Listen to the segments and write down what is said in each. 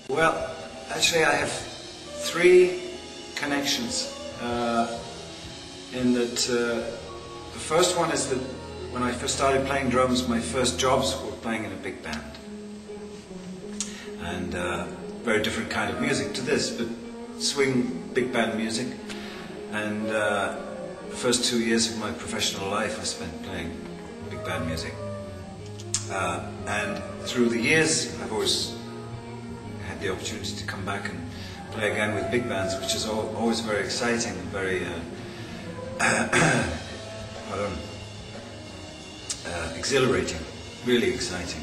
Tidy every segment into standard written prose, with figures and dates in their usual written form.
Well, actually I have three connections in that the first one is that when I first started playing drums, my first jobs were playing in a big band. And very different kind of music to this, but swing big band music. And the first 2 years of my professional life I spent playing big band music. And through the years I've always had the opportunity to come back and play again with big bands, which is always very exciting and very exhilarating, really exciting.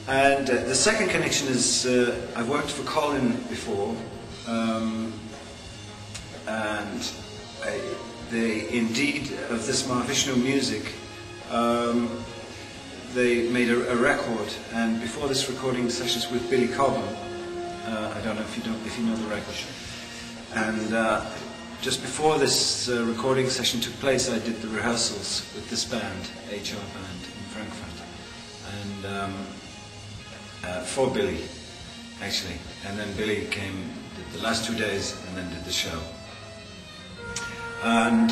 And the second connection is I've worked for Colin before, and they indeed of this Mahavishnu music. They made a record, and before this recording sessions with Billy Cobham, I don't know if you know the record. And just before this recording session took place, I did the rehearsals with this band, HR band in Frankfurt, and for Billy, actually. And then Billy came, did the last 2 days, and then did the show. And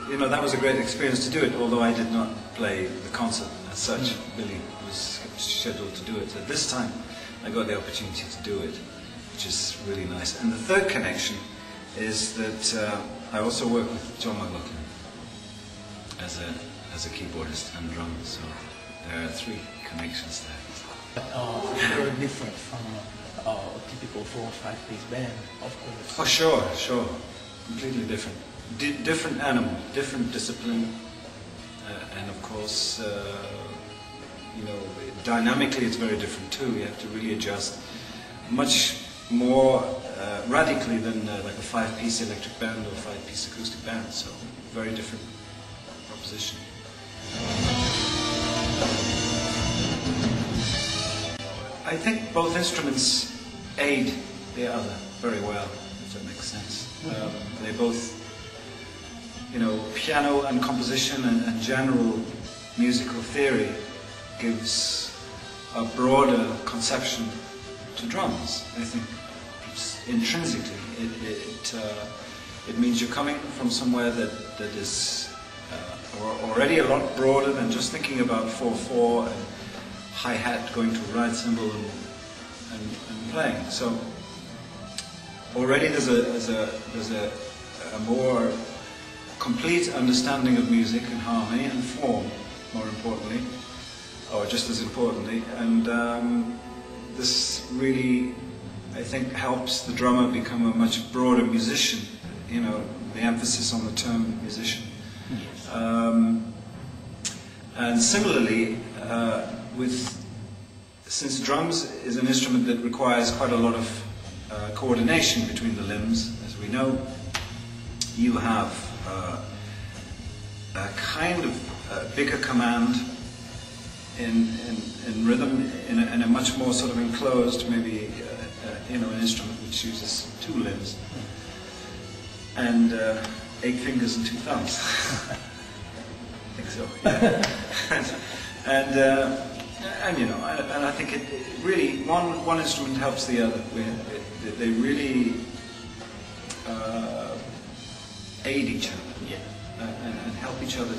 you know, that was a great experience to do it, although I did not play the concert as such. Billy was scheduled to do it. At this time, I got the opportunity to do it, which is really nice. And the third connection is that I also work with John McLaughlin as a keyboardist and drummer, so there are three connections there. Very different from a typical 4 or 5 piece band, of course. Oh, sure. Completely different. Different animal, different discipline, and of course, you know, dynamically it's very different too. You have to really adjust much more radically than like a 5-piece electric band or 5-piece acoustic band. So, very different proposition. I think both instruments aid the other very well, if that makes sense. They both, you know, piano and composition and general musical theory gives a broader conception to drums. I think intrinsically it means you're coming from somewhere that is already a lot broader than just thinking about 4/4 and hi-hat going to a ride cymbal and playing. So already there's a more complete understanding of music and harmony and form, more importantly, or just as importantly, and this really, I think, helps the drummer become a much broader musician, you know, the emphasis on the term musician. Yes. And similarly, since drums is an instrument that requires quite a lot of coordination between the limbs. As we know, you have a kind of bigger command in rhythm, in a much more sort of enclosed, maybe an instrument which uses 2 limbs and 8 fingers and 2 thumbs. I think so. Yeah. and I think it really one instrument helps the other. They really aid each other, and help each other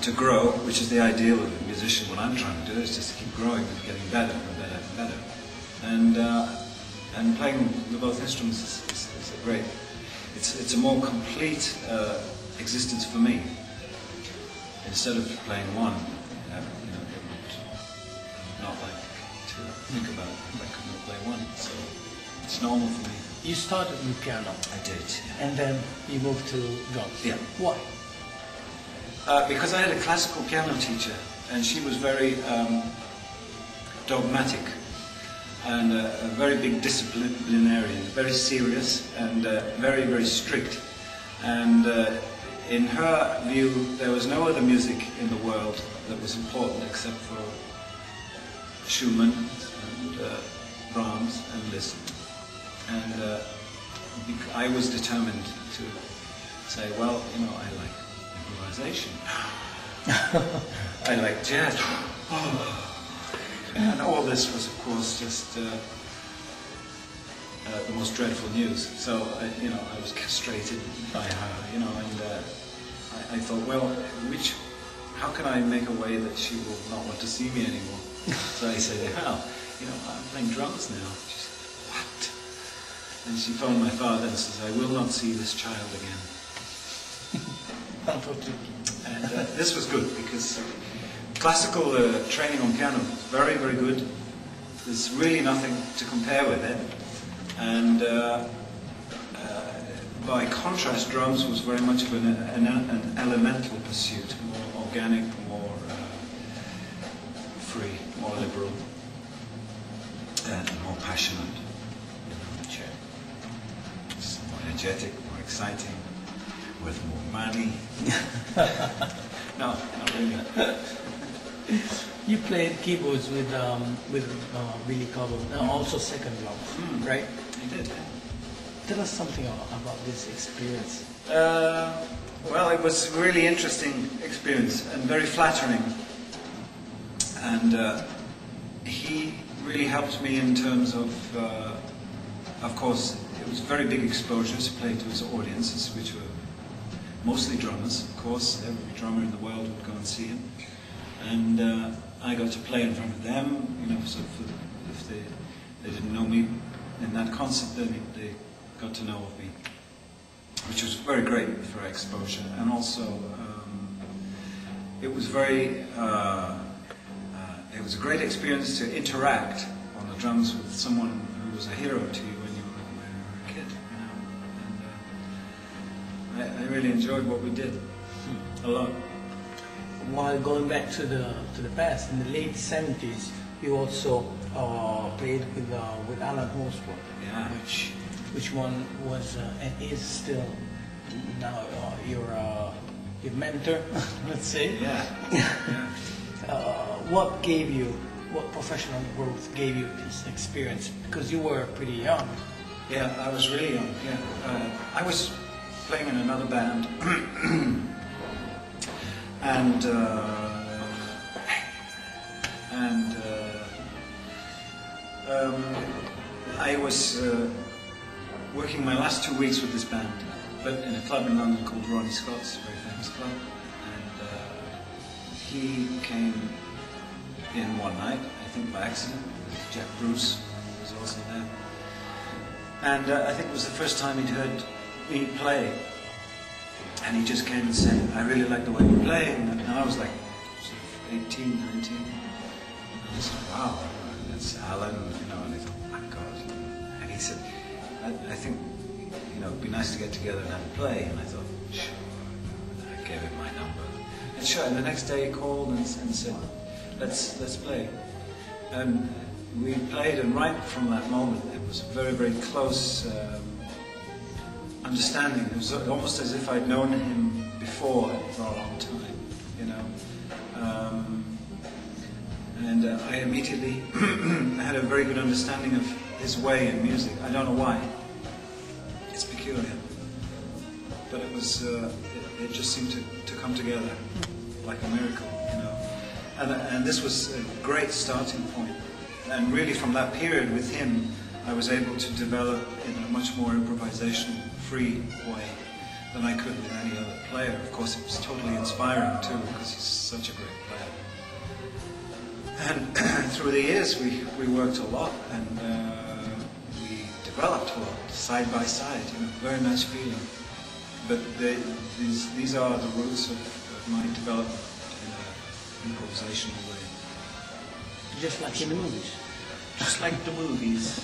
to grow, which is the ideal of a musician. What I'm trying to do is just to keep growing and getting better and better and better. And playing with both instruments is a great. It's a more complete existence for me. Instead of playing one, it would not like to think about it if I couldn't play one. So it's normal for me. You started with piano. I did. Yeah. And then you moved to drums. Yeah. Why? Because I had a classical piano teacher, and she was very dogmatic and a very big disciplinarian, very serious and very, very strict. And in her view, there was no other music in the world that was important except for Schumann and Brahms and Liszt. And I was determined to say, well, I like improvisation. I like jazz. And all this was, of course, just the most dreadful news. So, I was castrated by her, and I thought, well, how can I make a way that she will not want to see me anymore? So I said, well, I'm playing drums now. She said, what? And she phoned my father and says, I will not see this child again. And this was good because classical training on piano is very, very good. There's really nothing to compare with it. And by contrast, drums was very much of an elemental pursuit, more organic, more free, more liberal, and more passionate. It's more energetic, more exciting, worth more money. No, not really. You played keyboards with Billy Cobham, and also second drums, right? I did. Tell us something about this experience. Well, it was a really interesting experience and very flattering. And he really helped me in terms of course, it was very big exposure to play to his audiences, which were mostly drummers, of course. Every drummer in the world would go and see him. And I got to play in front of them, so if they didn't know me in that concert, then they got to know of me, which was very great for exposure. And also, it was it was a great experience to interact on the drums with someone who was a hero to you when you were a kid. And I really enjoyed what we did a lot. While going back to the past, in the late 70s, you also played with Alan Holdsworth, yeah. which one was and is still now your mentor, let's say. Yeah. What professional growth gave you this experience? Because you were pretty young. Yeah, I was really young. Yeah, I was playing in another band. And I was working my last 2 weeks with this band, but in a club in London called Ronnie Scott's, a very famous club. And he came in one night, I think by accident. Jack Bruce was also there. And I think it was the first time he'd heard me play. And he just came and said, I really like the way you play. And I was like sort of 18, 19. And I said, wow, that's Alan, and I thought, oh my God. And he said, I think, it'd be nice to get together and have a play. And I thought, sure. And I gave him my number. And sure, and the next day he called and said, let's play. And we played, and right from that moment, it was a very, very close understanding. It was almost as if I'd known him before for a long time, you know. And I immediately had a very good understanding of his way in music. I don't know why. It's peculiar. But it was, it just seemed to come together like a miracle, you know. And this was a great starting point. And really from that period with him, I was able to develop in a much more improvisational, free way than I could with any other player. Of course, it was totally inspiring too, because he's such a great player. And through the years, we worked a lot, and we developed a lot, side by side, you know, very nice feeling. But these are the roots of my development in an improvisational way. Just like in the movies. Just like the movies.